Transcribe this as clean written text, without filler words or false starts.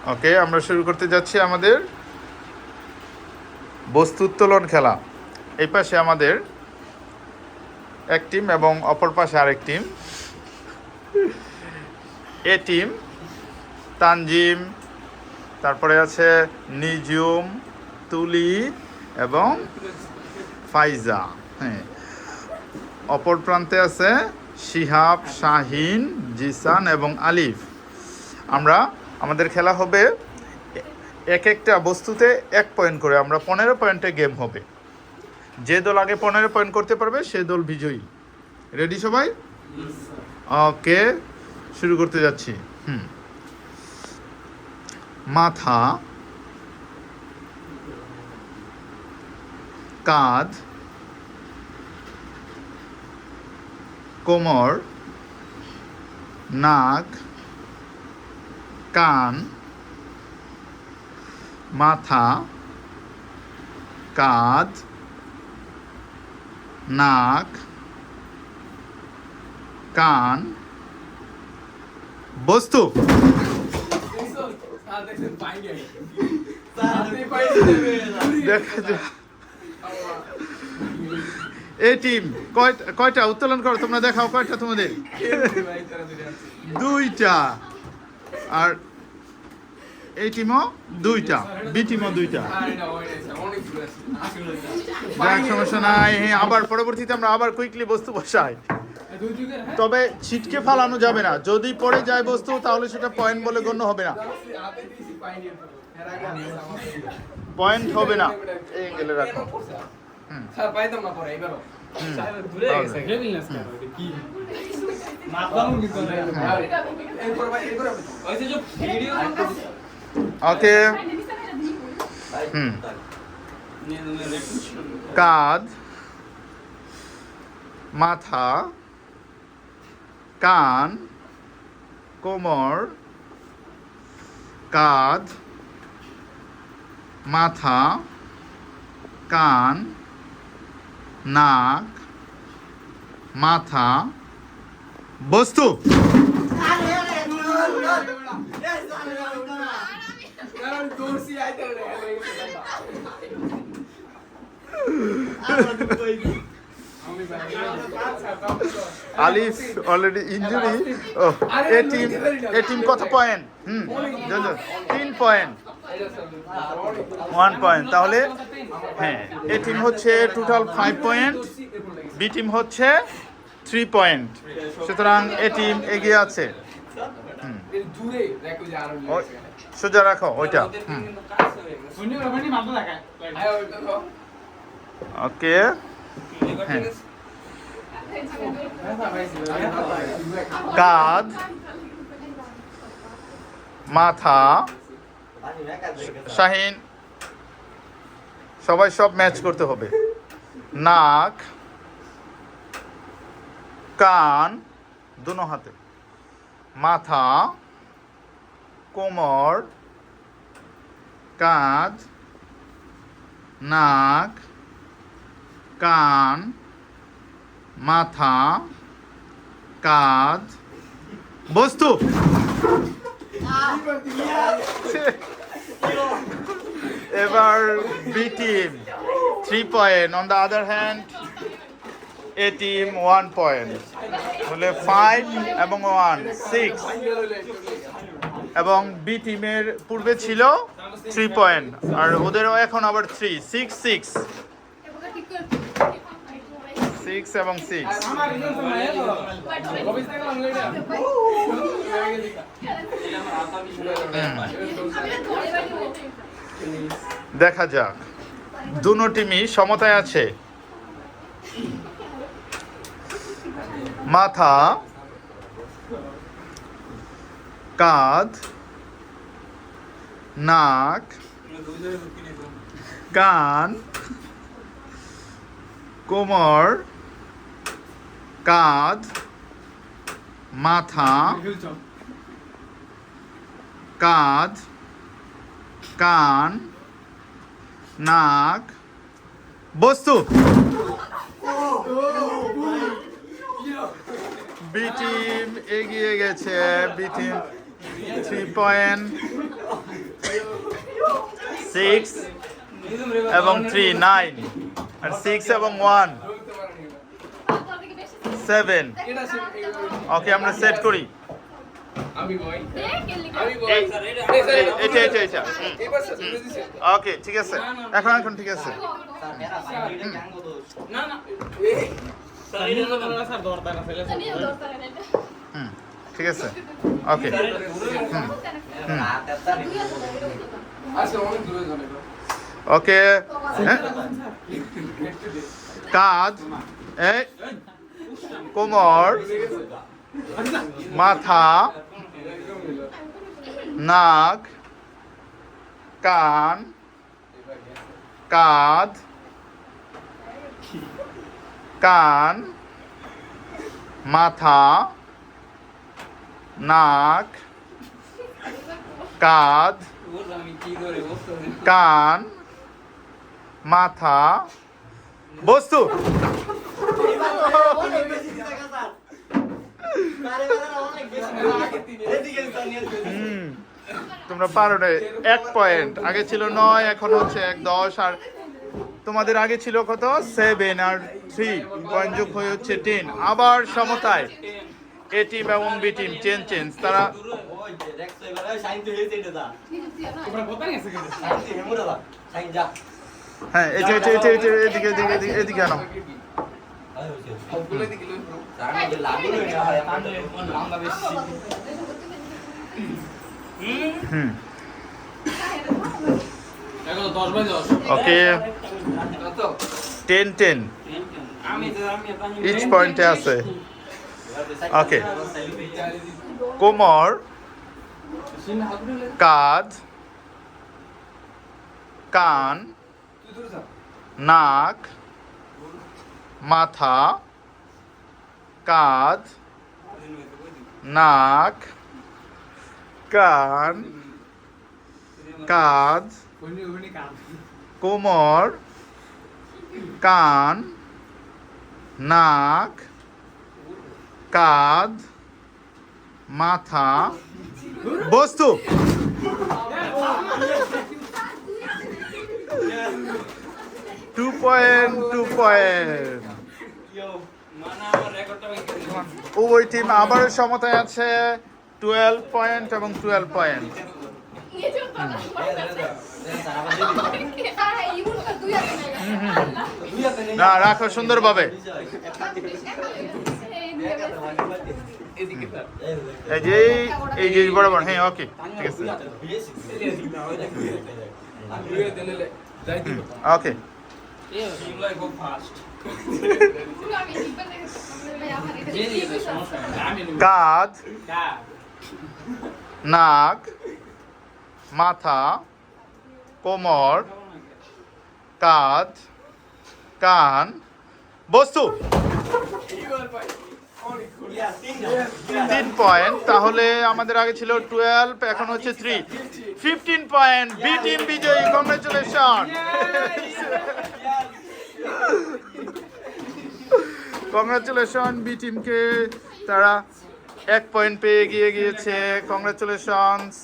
ওকে, আমরা শুরু করতে যাচ্ছি আমাদের বস্তু উত্তোলন খেলা। এই পাশে আমাদের এক টিম এবং অপর পাশে আরেক টিম। এ টিম তানজিম, তারপরে আছে নিজুম, তুলি এবং ফাইজা। হ্যাঁ, অপর প্রান্তে আছে শিহাব, শাহিন, জিসান এবং আলিফ। আমাদের খেলা হবে এক একটা বস্তুতে 1 পয়েন্ট করে। আমরা 15 পয়েন্টে গেম হবে। যে দল আগে 15 পয়েন্ট করতে পারবে সে দল বিজয়ী। রেডি সবাই? ওকে, শুরু করতে যাচ্ছি। মাথা, কাঁধ, কোমর, নাক, কান, মাথা, কাঁধ, নাক, কান, বস্তু। দেখা যাক এই টিম কয়টা উত্তোলন করো তোমরা, দেখাও কয়টা তোমাদের। 2টা। আর এই টিমও 2টা, বি টিমও 2টা। যাক, সমস্যা নাই। হ্যাঁ, আবার পরবর্তীতে আমরা আবার কুইকলি বস্তু বসাই। তবে ছিটকে ফালানো যাবে না। যদি পড়ে যায় বস্তু তাহলে সেটা পয়েন্ট বলে গণ্য হবে না। পয়েন্ট হবে না। এই গেলে রাখো। ওকে, কাঁধ, মাথা, কান, কোমর, কাঁধ, মাথা, কান, নাক, মাথা, বস্তু। আলিফ অলরেডি ইনজুরি। এ টিম কত পয়েন্ট? 3 point, 1 point. তাহলে হ্যাঁ, এ টিম হচ্ছে টোটাল 5 পয়েন্ট, বি টিম হচ্ছে 3 পয়েন্ট। সুতরাং এ টিম এগিয়ে আছে। সোজা রাখো ওইটা। ওকে, হ্যাঁ, কাঁধ, মাথা, শাহিন সবাই সব ম্যাচ করতে হবে। নাক, কান দুনো হাতে, মাথা, কোমর, কাঁধ, নাক, কান, মাথা, কাঁধ, বস্তু। এবার B team 3 point, on the other hand A team 1 point. হলে 5 এবং 1 6, এবং বি টিমের পূর্বে ছিল 3 পয়েন্ট, আর ওদেরও এখন আবার 3 6 6 6 এবং 6। দেখা যাক, দুনো টিমই সমতায় আছে। মাথা, কাঁধ, নাক, কান, কোমর, কাঁধ, মাথা, কাঁধ, কান, নাক, বস্তু। বি টিম এগিয়ে গেছে। বি টিম 3 পয়েন্ট, 6 এবং 3 9 আর 6 এবং 1 7 ওকে আমরা সেট করি এটা ওকে ঠিক আছে এখন ঠিক আছে ঠিক আছে ওকে ওকে কাঁধ কোমর মাথা নাক কান কাঁধ কান মাথা নাক কাঁধ কান মাথা বস্তু তোমরা পারো না 1 পয়েন্ট আগে ছিল 9 এখন হচ্ছে 1 10 আর তোমাদের আগে ছিল কত 7 আর 3 পয়েন্ট যোগ হয়ে হচ্ছে 10 আবার সমতায় এ টিম এবং বি টিম চেঞ্জ তারা হ্যাঁ এদিকে আনো ওকে 10 ইচ পয়েন্টে আছে ওকে কোমর কাঁধ কান নাক মাথা কাঁধ নাক কান কাঁধ কোমর কান নাক কাঁধ মাথা বস্তু টু পয়েন্ট উভয় টিম আবারও সমতায় আছে 12 পয়েন্ট এবং 12 পয়েন্ট না রাখো সুন্দরভাবে এই যে বরাবর হ্যাঁ ওকে ঠিক আছে ওকে কাঁধ নাক মাথা কোমর কাঁধ কান বস্তু 3 পয়েন্ট তাহলে আমাদের আগে ছিল 12 এখন হচ্ছে 3 15 পয়েন্ট বি টিম বিজয়ী কংগ্রেচুলেশন কংগ্রেচুলেশন বি টিমকে তারা 1 পয়েন্ট পেয়ে গিয়েছে কংগ্রেচুলেশনস